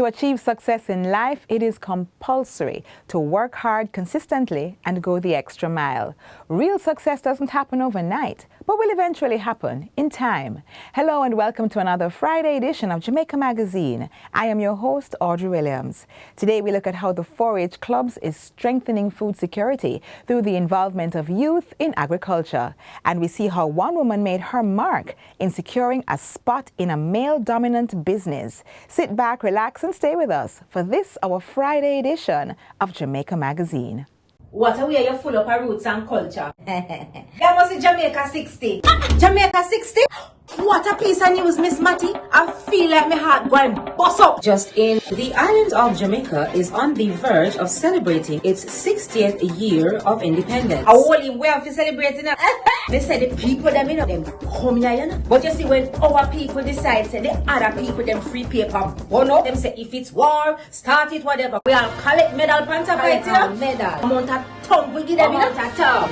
To achieve success in life, it is compulsory to work hard consistently and go the extra mile. Real success doesn't happen overnight, but will eventually happen in time. Hello and welcome to another Friday edition of Jamaica Magazine. I am your host, Audrey Williams. Today we look at how the 4-H Clubs is strengthening food security through the involvement of youth in agriculture. And we see how one woman made her mark in securing a spot in a male-dominant business. Sit back, relax, and stay with us for this, our Friday edition of Jamaica Magazine. What a way you're full of our roots and culture. That was in Jamaica 60. Jamaica 60? What a piece of news, Miss Matty. I feel like my heart going bust up. Just in, the island of Jamaica is on the verge of celebrating its 60th year of independence. I only way for celebrating it. They say the people them in them come here, you know. But you see when our people decide, say the other people them free paper, oh no, them say if it's war, start it, whatever. We all collect medal panta fight, you know. Medal. Amount of tongue we give them, you know.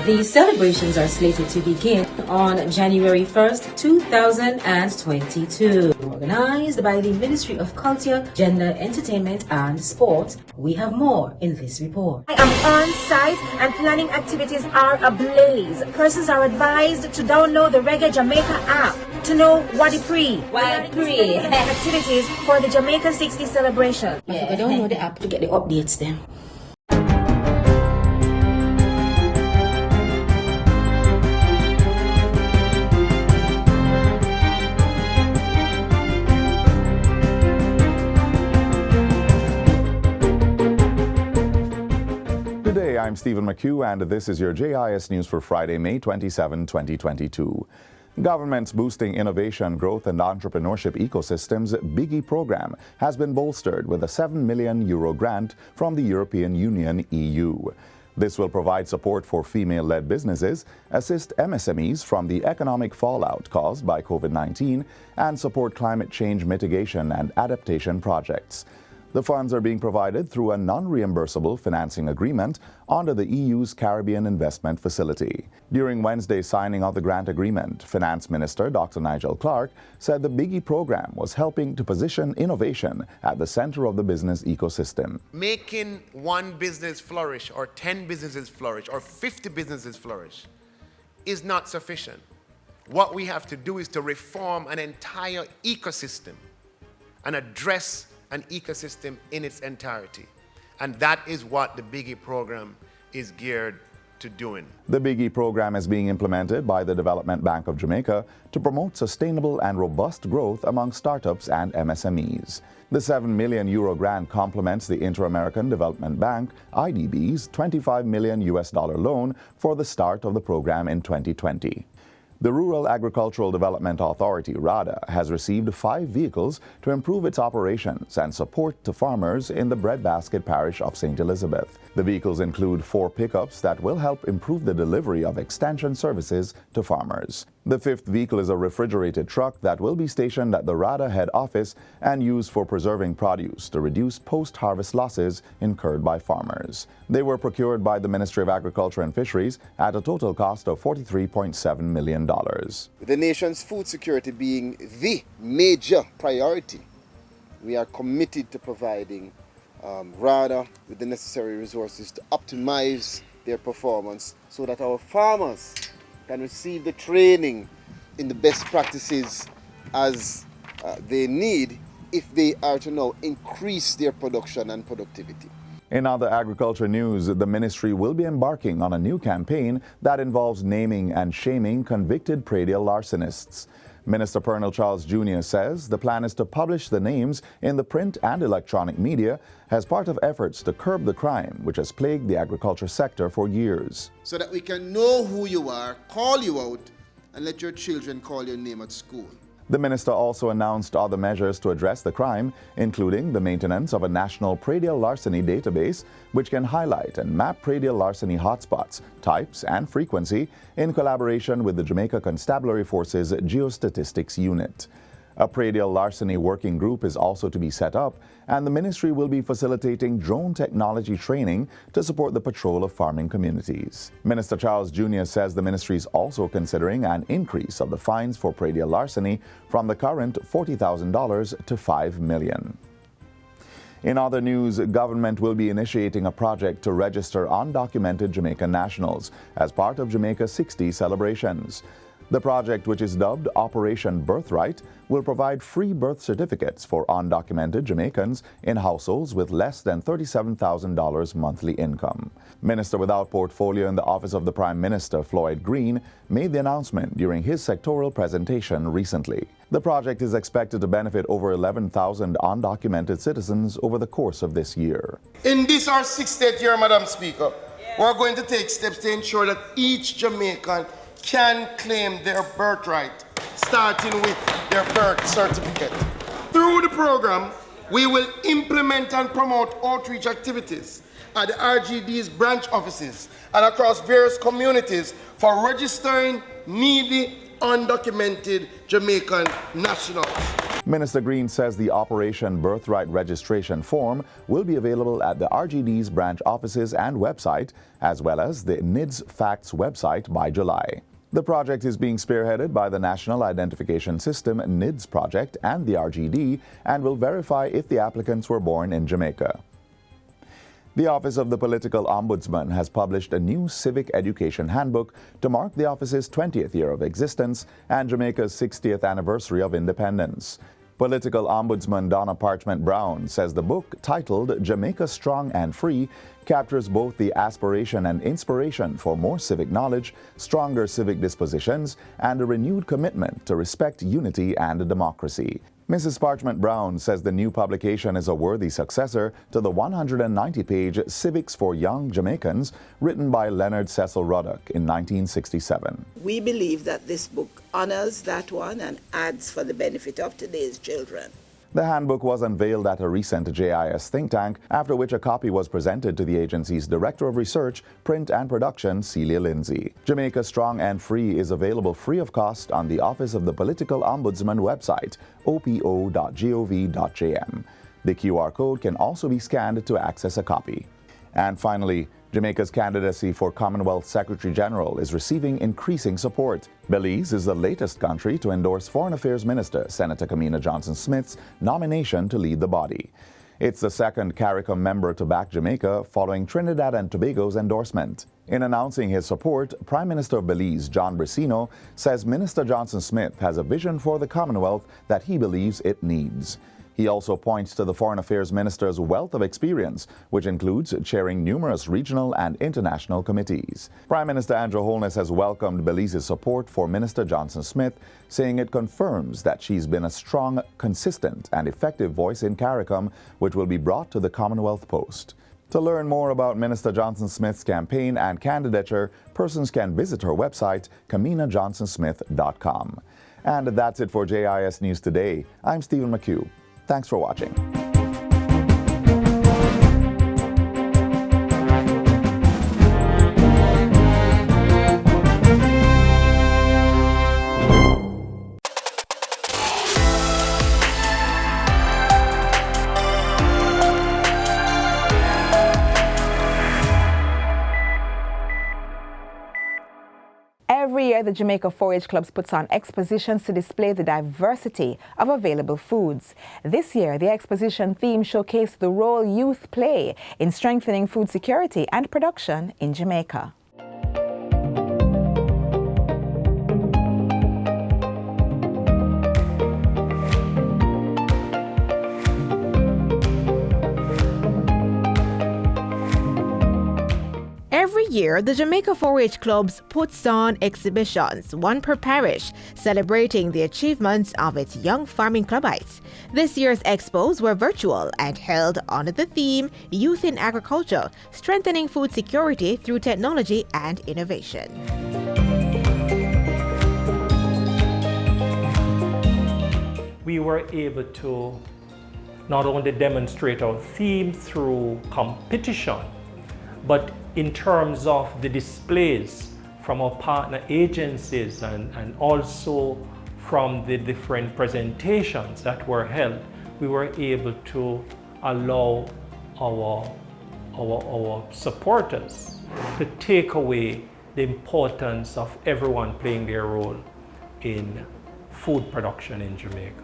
The celebrations are slated to begin on January 1st, 2022. Organized by the Ministry of Culture, Gender, Entertainment and Sport. We have more in this report. I am on site and planning activities are ablaze. Persons are advised to download the Reggae Jamaica app to know what it activities for the Jamaica 60 celebration. Yeah, I don't know the app to get the updates then. Today, I'm Stephen McHugh, and this is your JIS News for Friday, May 27, 2022. Government's Boosting Innovation, Growth and Entrepreneurship Ecosystems Biggie program has been bolstered with a €7 million grant from the European Union (EU). This will provide support for female-led businesses, assist MSMEs from the economic fallout caused by COVID-19, and support climate change mitigation and adaptation projects. The funds are being provided through a non-reimbursable financing agreement under the EU's Caribbean Investment Facility. During Wednesday's signing of the grant agreement, Finance Minister Dr. Nigel Clark said the Biggie program was helping to position innovation at the center of the business ecosystem. Making one business flourish, or 10 businesses flourish, or 50 businesses flourish is not sufficient. What we have to do is to reform an entire ecosystem and address an ecosystem in its entirety. And that is what the Biggie program is geared to doing. The Biggie program is being implemented by the Development Bank of Jamaica to promote sustainable and robust growth among startups and MSMEs. The €7 million grant complements the Inter-American Development Bank, IDB's $25 million loan for the start of the program in 2020. The Rural Agricultural Development Authority, RADA, has received 5 vehicles to improve its operations and support to farmers in the Breadbasket Parish of St. Elizabeth. The vehicles include 4 pickups that will help improve the delivery of extension services to farmers. The 5th vehicle is a refrigerated truck that will be stationed at the RADA head office and used for preserving produce to reduce post-harvest losses incurred by farmers. They were procured by the Ministry of Agriculture and Fisheries at a total cost of $43.7 million. With the nation's food security being the major priority, we are committed to providing RADA with the necessary resources to optimize their performance so that our farmers can receive the training in the best practices as they need if they are to now increase their production and productivity. In other agriculture news, the ministry will be embarking on a new campaign that involves naming and shaming convicted predial larcenists. Minister Parental Charles Jr. says the plan is to publish the names in the print and electronic media as part of efforts to curb the crime which has plagued the agriculture sector for years. So that we can know who you are, call you out, and let your children call your name at school. The minister also announced other measures to address the crime, including the maintenance of a national predial larceny database, which can highlight and map predial larceny hotspots, types, and frequency in collaboration with the Jamaica Constabulary Force's Geostatistics Unit. A predial larceny working group is also to be set up, and the ministry will be facilitating drone technology training to support the patrol of farming communities. Minister Charles Jr. says the ministry is also considering an increase of the fines for predial larceny from the current $40,000 to $5 million. In other news, government will be initiating a project to register undocumented Jamaican nationals as part of Jamaica's 60 celebrations. The project, which is dubbed Operation Birthright, will provide free birth certificates for undocumented Jamaicans in households with less than $37,000 monthly income. Minister without portfolio in the Office of the Prime Minister, Floyd Green, made the announcement during his sectoral presentation recently. The project is expected to benefit over 11,000 undocumented citizens over the course of this year. In this our 60th year, Madam Speaker, we're going to take steps to ensure that each Jamaican can claim their birthright, starting with their birth certificate. Through the program, we will implement and promote outreach activities at the RGD's branch offices and across various communities for registering needy, undocumented Jamaican nationals. Minister Green says the Operation Birthright registration form will be available at the RGD's branch offices and website, as well as the NIDS Facts website by July. The project is being spearheaded by the National Identification System NIDS project and the RGD and will verify if the applicants were born in Jamaica. The Office of the Political Ombudsman has published a new civic education handbook to mark the office's 20th year of existence and Jamaica's 60th anniversary of independence. Political Ombudsman Donna Parchment Brown says the book, titled Jamaica Strong and Free, captures both the aspiration and inspiration for more civic knowledge, stronger civic dispositions, and a renewed commitment to respect unity and democracy. Mrs. Parchment Brown says the new publication is a worthy successor to the 190-page Civics for Young Jamaicans written by Leonard Cecil Ruddock in 1967. We believe that this book honors that one and adds for the benefit of today's children. The handbook was unveiled at a recent JIS think tank, after which a copy was presented to the agency's Director of Research, Print and Production, Celia Lindsay. Jamaica Strong and Free is available free of cost on the Office of the Political Ombudsman website, opo.gov.jm. The QR code can also be scanned to access a copy. And finally, Jamaica's candidacy for Commonwealth Secretary General is receiving increasing support. Belize is the latest country to endorse Foreign Affairs Minister Senator Kamina Johnson-Smith's nomination to lead the body. It's the second CARICOM member to back Jamaica following Trinidad and Tobago's endorsement. In announcing his support, Prime Minister of Belize John Bricino says Minister Johnson-Smith has a vision for the Commonwealth that he believes it needs. He also points to the Foreign Affairs Minister's wealth of experience, which includes chairing numerous regional and international committees. Prime Minister Andrew Holness has welcomed Belize's support for Minister Johnson-Smith, saying it confirms that she's been a strong, consistent, and effective voice in CARICOM, which will be brought to the Commonwealth post. To learn more about Minister Johnson-Smith's campaign and candidature, persons can visit her website, CaminaJohnsonSmith.com. And that's it for JIS News Today. I'm Stephen McHugh. Thanks for watching. Every year, the Jamaica 4-H Clubs puts on expositions to display the diversity of available foods. This year, the exposition theme showcased the role youth play in strengthening food security and production in Jamaica. Every year, the Jamaica 4-H Clubs puts on exhibitions, one per parish, celebrating the achievements of its young farming clubites. This year's expos were virtual and held under the theme Youth in Agriculture, Strengthening Food Security Through Technology and Innovation. We were able to not only demonstrate our theme through competition, but in terms of the displays from our partner agencies and also from the different presentations that were held, we were able to allow our supporters to take away the importance of everyone playing their role in food production in Jamaica.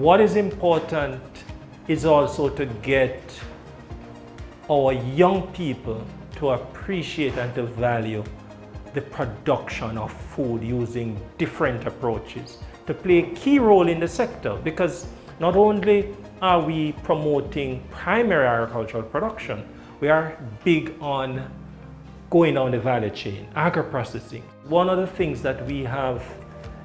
What is important is also to get our young people to appreciate and to value the production of food using different approaches, to play a key role in the sector, because not only are we promoting primary agricultural production, we are big on going down the value chain, agro-processing. One of the things that we have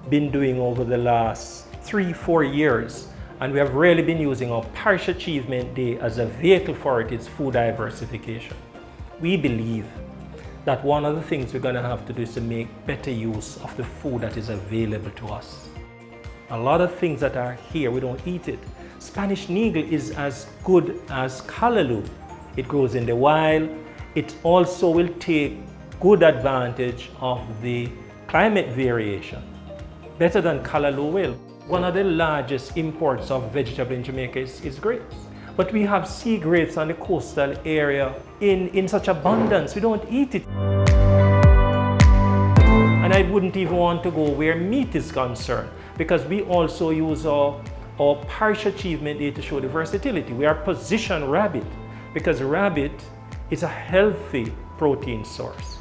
been doing over the last 3-4 years, and we have really been using our Parish Achievement Day as a vehicle for it, is food diversification. We believe that one of the things we're going to have to do is to make better use of the food that is available to us. A lot of things that are here, we don't eat it. Spanish nigel is as good as callaloo. It grows in the wild. It also will take good advantage of the climate variation, better than callaloo will. One of the largest imports of vegetable in Jamaica is grapes. But we have sea grapes on the coastal area in such abundance, we don't eat it. And I wouldn't even want to go where meat is concerned, because we also use our Parish Achievement Day to show the versatility. We are positioned rabbit, because rabbit is a healthy protein source.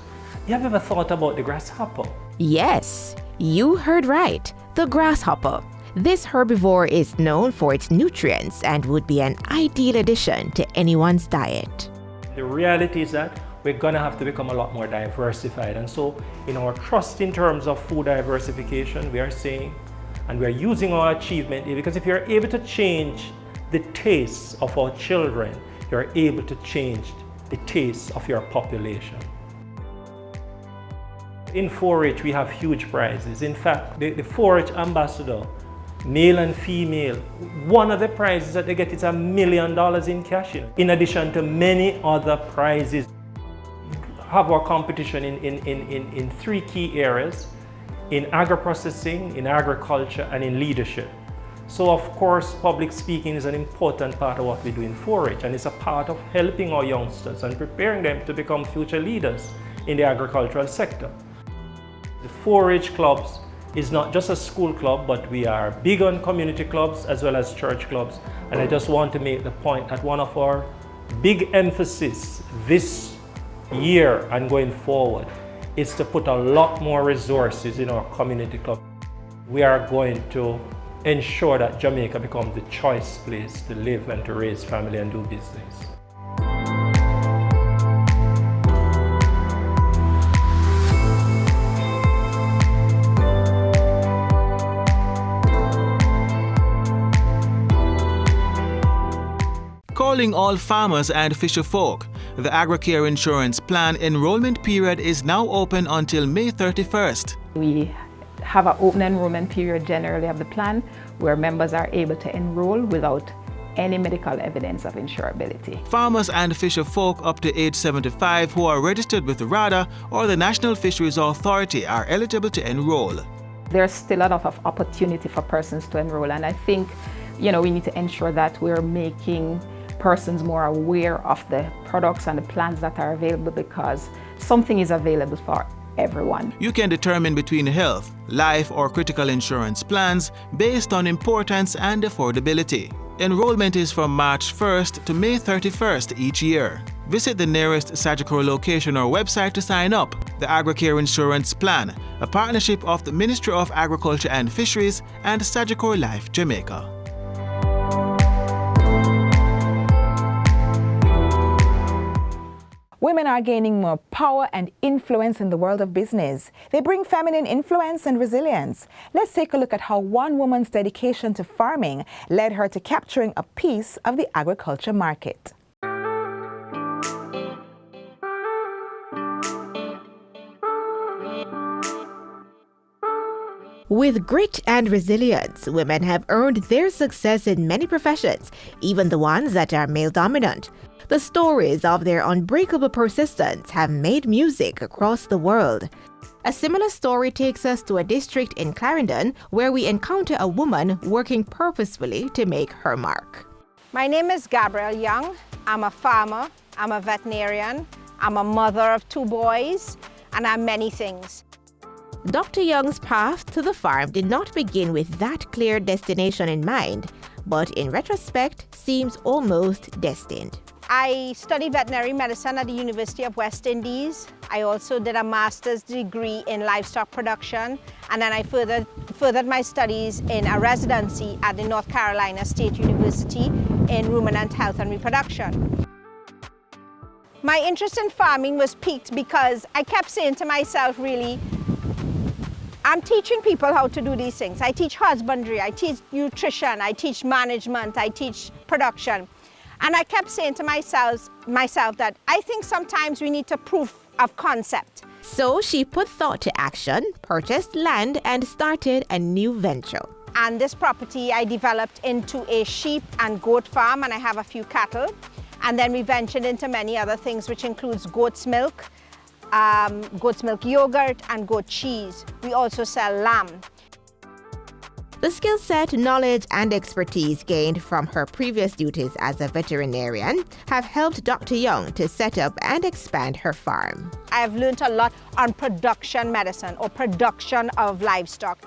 You have ever thought about the grasshopper? Yes, you heard right, the grasshopper. This herbivore is known for its nutrients and would be an ideal addition to anyone's diet. The reality is that we're gonna have to become a lot more diversified. And so in our trust in terms of food diversification, we are saying, and we are using our achievement, because if you're able to change the tastes of our children, you're able to change the tastes of your population. In 4-H, we have huge prizes. In fact, the 4-H ambassador, male and female, one of the prizes that they get is $1 million in cash, in addition to many other prizes. Have our competition in 3 key areas: in agro-processing, in agriculture, and in leadership. So of course, public speaking is an important part of what we do in 4-H, and it's a part of helping our youngsters and preparing them to become future leaders in the agricultural sector. The 4-H clubs is not just a school club, but we are big on community clubs as well as church clubs. And I just want to make the point that one of our big emphasis this year and going forward is to put a lot more resources in our community club. We are going to ensure that Jamaica becomes the choice place to live and to raise family and do business. Calling all farmers and fisherfolk, the Agricare insurance plan enrollment period is now open until May 31st. We have an open enrollment period generally of the plan where members are able to enroll without any medical evidence of insurability. Farmers and fisherfolk up to age 75 who are registered with RADA or the National Fisheries Authority are eligible to enroll. There's still a lot of opportunity for persons to enroll, and I think we need to ensure that we're making persons more aware of the products and the plans that are available, because something is available for everyone. You can determine between health, life or critical insurance plans based on importance and affordability. Enrollment is from March 1st to May 31st each year. Visit the nearest Sagicor location or website to sign up. The Agricare Insurance Plan, a partnership of the Ministry of Agriculture and Fisheries and Sagicor Life Jamaica. Women are gaining more power and influence in the world of business. They bring feminine influence and resilience. Let's take a look at how one woman's dedication to farming led her to capturing a piece of the agriculture market. With grit and resilience, women have earned their success in many professions, even the ones that are male-dominant. The stories of their unbreakable persistence have made music across the world. A similar story takes us to a district in Clarendon where we encounter a woman working purposefully to make her mark. My name is Gabrielle Young. I'm a farmer, I'm a veterinarian, I'm a mother of 2 boys, and I'm many things. Dr. Young's path to the farm did not begin with that clear destination in mind, but in retrospect seems almost destined. I studied veterinary medicine at the University of West Indies. I also did a master's degree in livestock production, and then I furthered my studies in a residency at the North Carolina State University in ruminant health and reproduction. My interest in farming was piqued because I kept saying to myself, really, I'm teaching people how to do these things. I teach husbandry, I teach nutrition, I teach management, I teach production. And I kept saying to myself that I think sometimes we need to proof of concept. So she put thought to action, purchased land, and started a new venture. And this property I developed into a sheep and goat farm, and I have a few cattle. And then we ventured into many other things, which includes goat's milk yogurt, and goat cheese. We also sell lamb. The skill set, knowledge, and expertise gained from her previous duties as a veterinarian have helped Dr. Young to set up and expand her farm. I've learned a lot on production medicine or production of livestock.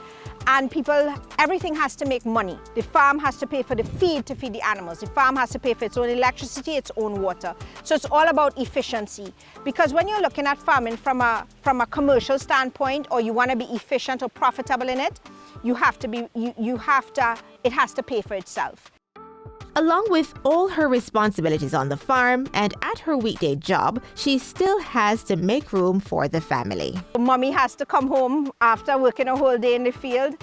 And everything has to make money. The farm has to pay for the feed to feed the animals. The farm has to pay for its own electricity, its own water. So it's all about efficiency. Because when you're looking at farming from a commercial standpoint, or you want to be efficient or profitable in it, it has to pay for itself. Along with all her responsibilities on the farm and at her weekday job, she still has to make room for the family. Mommy has to come home after working a whole day in the field.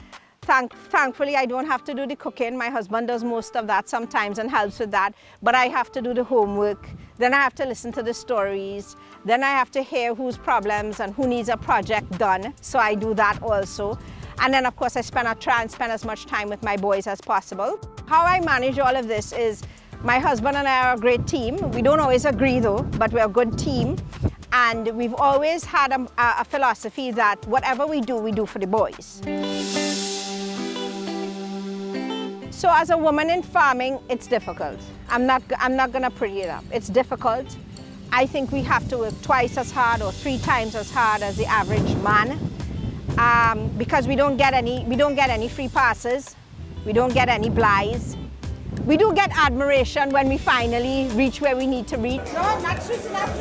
Thankfully, I don't have to do the cooking. My husband does most of that sometimes and helps with that. But I have to do the homework. Then I have to listen to the stories. Then I have to hear whose problems and who needs a project done. So I do that also. And then, of course, I try and spend as much time with my boys as possible. How I manage all of this is my husband and I are a great team. We don't always agree, though, but we're a good team. And we've always had a philosophy that whatever we do for the boys. So as a woman in farming, it's difficult. I'm not going to pretty it up. It's difficult. I think we have to work twice as hard or 3 times as hard as the average man. Because we don't get any free passes, we don't get any blighs. We do get admiration when we finally reach where we need to reach. No, not sweet enough.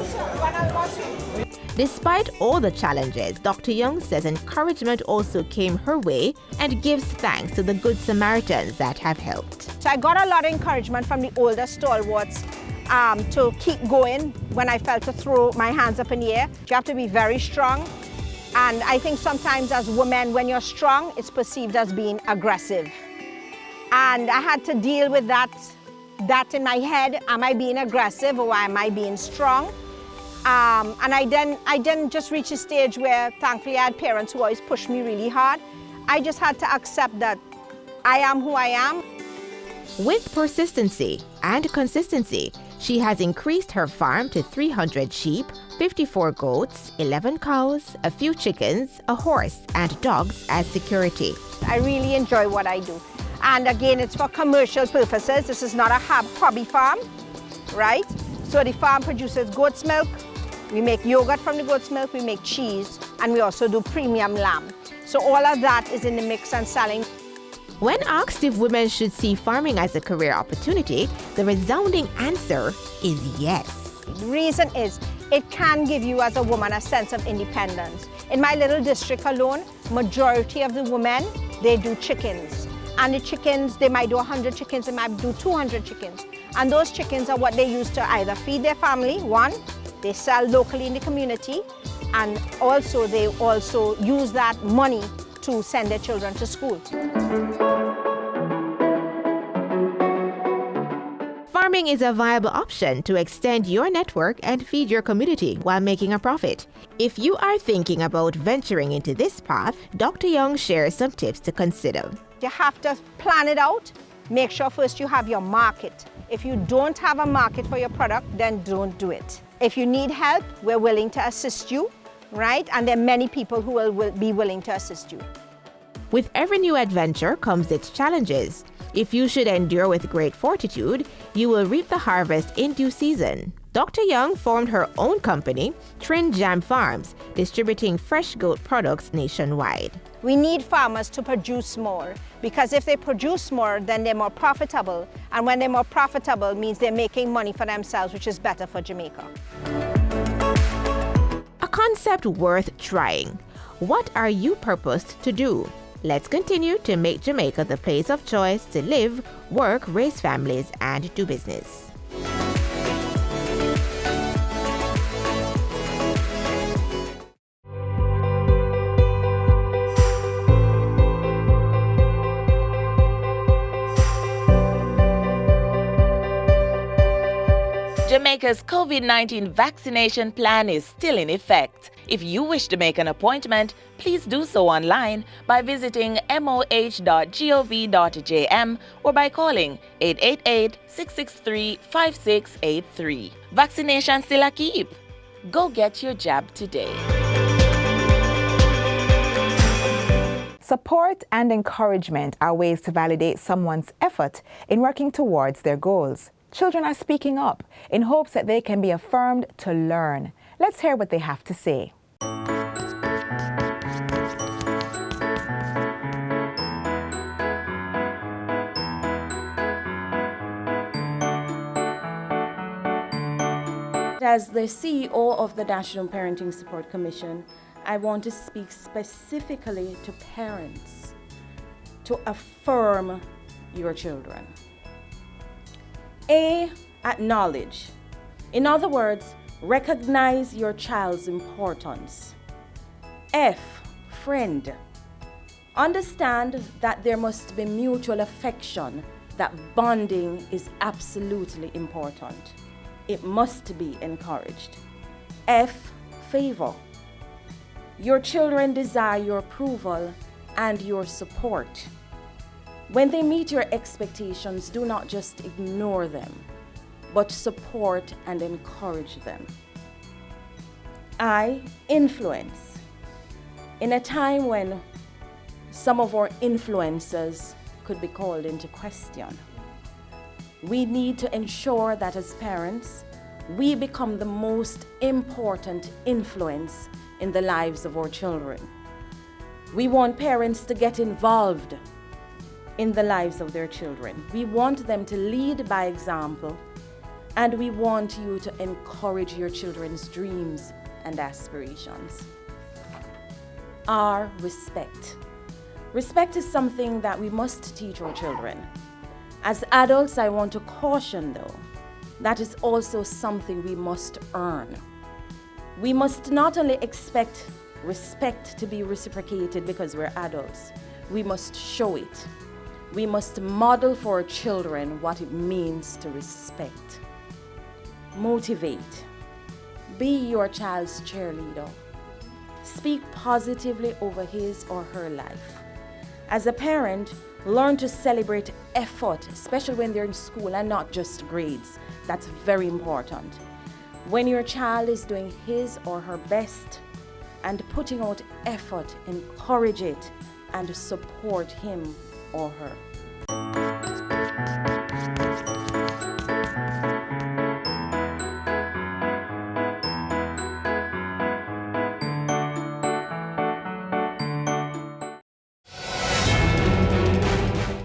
Despite all the challenges, Dr. Young says encouragement also came her way and gives thanks to the Good Samaritans that have helped. So I got a lot of encouragement from the older stalwarts to keep going when I felt to throw my hands up in the air. You have to be very strong. And I think sometimes as women, when you're strong, it's perceived as being aggressive. And I had to deal with that in my head. Am I being aggressive or am I being strong? And I then just reached a stage where thankfully I had parents who always pushed me really hard. I just had to accept that I am who I am. With persistency and consistency, she has increased her farm to 300 sheep, 54 goats, 11 cows, a few chickens, a horse, and dogs as security. I really enjoy what I do. And again, it's for commercial purposes. This is not a hobby farm, right? So the farm produces goat's milk. We make yogurt from the goat's milk. We make cheese. And we also do premium lamb. So all of that is in the mix and selling. When asked if women should see farming as a career opportunity, the resounding answer is yes. The reason is it can give you as a woman a sense of independence. In my little district alone, majority of the women, they do chickens. And the chickens, they might do 100 chickens, they might do 200 chickens. And those chickens are what they use to either feed their family, one, they sell locally in the community, and also they also use that money to send their children to school. Farming is a viable option to extend your network and feed your community while making a profit. If you are thinking about venturing into this path, Dr. Young shares some tips to consider. You have to plan it out. Make sure first you have your market. If you don't have a market for your product, then don't do it. If you need help, we're willing to assist you, right? And there are many people who will be willing to assist you. With every new adventure comes its challenges. If you should endure with great fortitude, you will reap the harvest in due season. Dr. Young formed her own company, Trin Jam Farms, distributing fresh goat products nationwide. We need farmers to produce more, because if they produce more, then they're more profitable. And when they're more profitable, means they're making money for themselves, which is better for Jamaica. A concept worth trying. What are you purposed to do? Let's continue to make Jamaica the place of choice to live, work, raise families, and do business. Jamaica's COVID-19 vaccination plan is still in effect. If you wish to make an appointment, please do so online by visiting moh.gov.jm or by calling 888-663-5683. Vaccination still a keep. Go get your jab today. Support and encouragement are ways to validate someone's effort in working towards their goals. Children are speaking up in hopes that they can be affirmed to learn. Let's hear what they have to say. As the CEO of the National Parenting Support Commission, I want to speak specifically to parents to affirm your children. A, acknowledge. In other words, recognize your child's importance. F, friend. Understand that there must be mutual affection, that bonding is absolutely important. It must be encouraged. F, favor. Your children desire your approval and your support. When they meet your expectations, do not just ignore them, but support and encourage them. I, influence. In a time when some of our influences could be called into question, we need to ensure that as parents, we become the most important influence in the lives of our children. We want parents to get involved in the lives of their children. We want them to lead by example, and we want you to encourage your children's dreams and aspirations. R, respect. Respect is something that we must teach our children. As adults, I want to caution though, that is also something we must earn. We must not only expect respect to be reciprocated because we're adults, we must show it. We must model for our children what it means to respect. Motivate. Be your child's cheerleader. Speak positively over his or her life. As a parent, learn to celebrate effort, especially when they're in school and not just grades. That's very important. When your child is doing his or her best and putting out effort, encourage it and support him or her.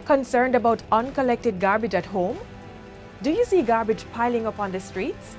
Concerned about uncollected garbage at home? Do you see garbage piling up on the streets?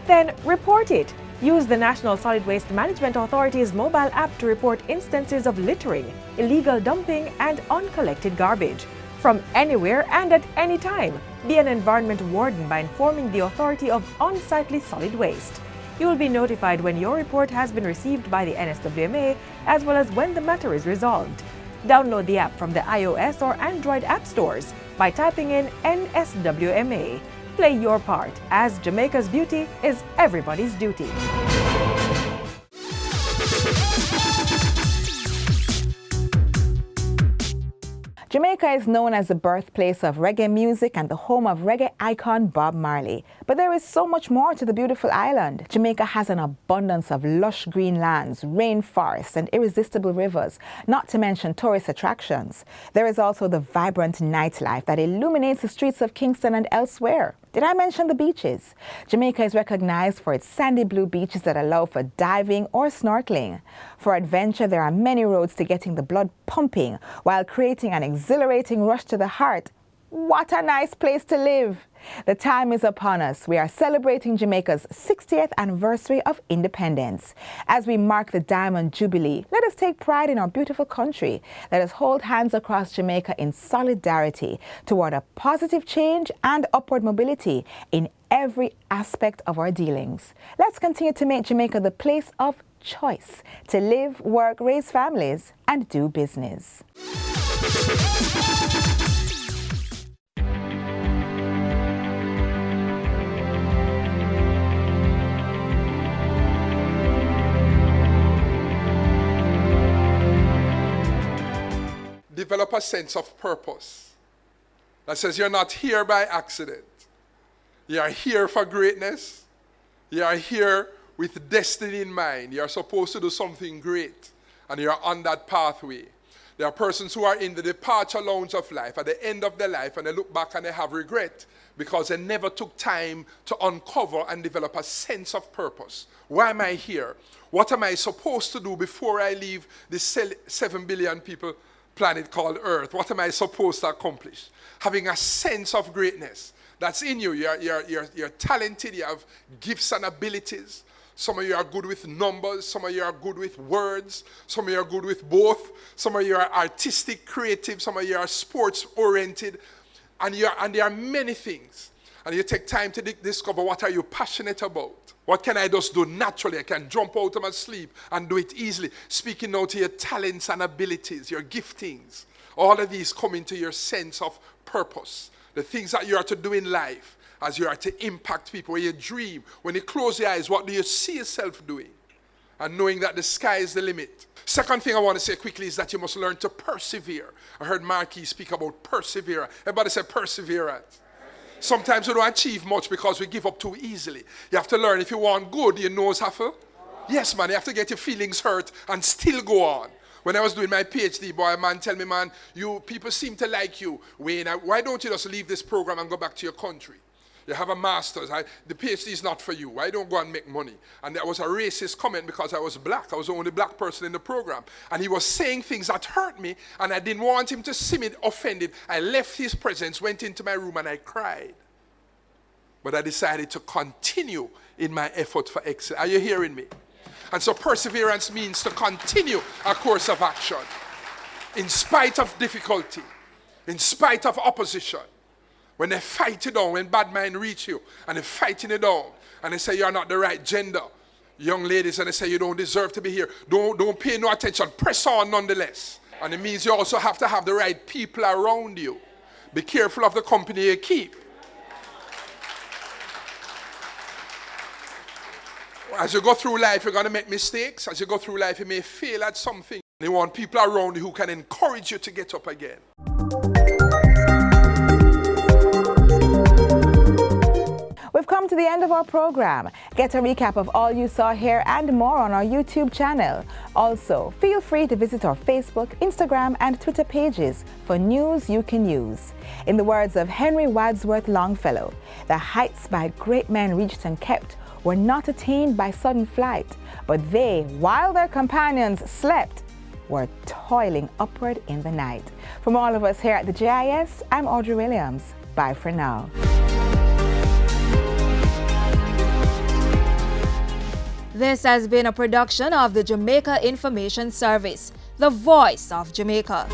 Then report it. Use the National Solid Waste Management Authority's mobile app to report instances of littering, illegal dumping, and uncollected garbage. From anywhere and at any time, be an environment warden by informing the authority of unsightly solid waste. You will be notified when your report has been received by the NSWMA, as well as when the matter is resolved. Download the app from the iOS or Android app stores by typing in NSWMA. Play your part, as Jamaica's beauty is everybody's duty. Jamaica is known as the birthplace of reggae music and the home of reggae icon Bob Marley. But there is so much more to the beautiful island. Jamaica has an abundance of lush green lands, rainforests, and irresistible rivers, not to mention tourist attractions. There is also the vibrant nightlife that illuminates the streets of Kingston and elsewhere. Did I mention the beaches? Jamaica is recognized for its sandy blue beaches that allow for diving or snorkeling. For adventure, there are many roads to getting the blood pumping while creating an exhilarating rush to the heart. What a nice place to live! The time is upon us. We are celebrating Jamaica's 60th anniversary of independence. As we mark the Diamond Jubilee, let us take pride in our beautiful country. Let us hold hands across Jamaica in solidarity toward a positive change and upward mobility in every aspect of our dealings. Let's continue to make Jamaica the place of choice to live, work, raise families, and do business. Develop a sense of purpose that says you're not here by accident. You are here for greatness. You are here with destiny in mind. You are supposed to do something great, and you are on that pathway. There are persons who are in the departure lounge of life, at the end of their life, and they look back and they have regret because they never took time to uncover and develop a sense of purpose. Why am I here? What am I supposed to do before I leave this 7 billion people planet called Earth? What am I supposed to accomplish? Having a sense of greatness that's in you. You're talented, you have gifts and abilities. Some of you are good with numbers, some of you are good with words, some of you are good with both, some of you are artistic, creative, some of you are sports oriented, and there are many things. And you take time to discover what are you passionate about. What can I just do naturally? I can jump out of my sleep and do it easily. Speaking now to your talents and abilities, your giftings. All of these come into your sense of purpose. The things that you are to do in life as you are to impact people. When you dream, when you close your eyes, what do you see yourself doing? And knowing that the sky is the limit. Second thing I want to say quickly is that you must learn to persevere. I heard Marquis speak about perseverance. Everybody say perseverance. Sometimes we don't achieve much because we give up too easily. You have to learn, if you want good, your nose have to. Yes, man, you have to get your feelings hurt and still go on. When I was doing my PhD, boy, a man tell me, man, people seem to like you. Wayne, why don't you just leave this program and go back to your country? You have a master's. The PhD is not for you. Why don't go and make money? And that was a racist comment because I was black. I was the only black person in the program. And he was saying things that hurt me, and I didn't want him to see me offended. I left his presence, went into my room, and I cried. But I decided to continue in my effort for excellence. Are you hearing me? And so perseverance means to continue a course of action in spite of difficulty, in spite of opposition. When they fight you down, when bad mind reach you, and they're fighting you down, and they say you're not the right gender, young ladies, and they say you don't deserve to be here, don't pay no attention, press on nonetheless. And it means you also have to have the right people around you. Be careful of the company you keep. As you go through life, you're going to make mistakes. As you go through life, you may fail at something. You want people around you who can encourage you to get up again. We've come to the end of our program. Get a recap of all you saw here and more on our YouTube channel. Also, feel free to visit our Facebook, Instagram, and Twitter pages for news you can use. In the words of Henry Wadsworth Longfellow, the heights by great men reached and kept were not attained by sudden flight, but they, while their companions slept, were toiling upward in the night. From all of us here at the JIS, I'm Audrey Williams. Bye for now. This has been a production of the Jamaica Information Service, the voice of Jamaica.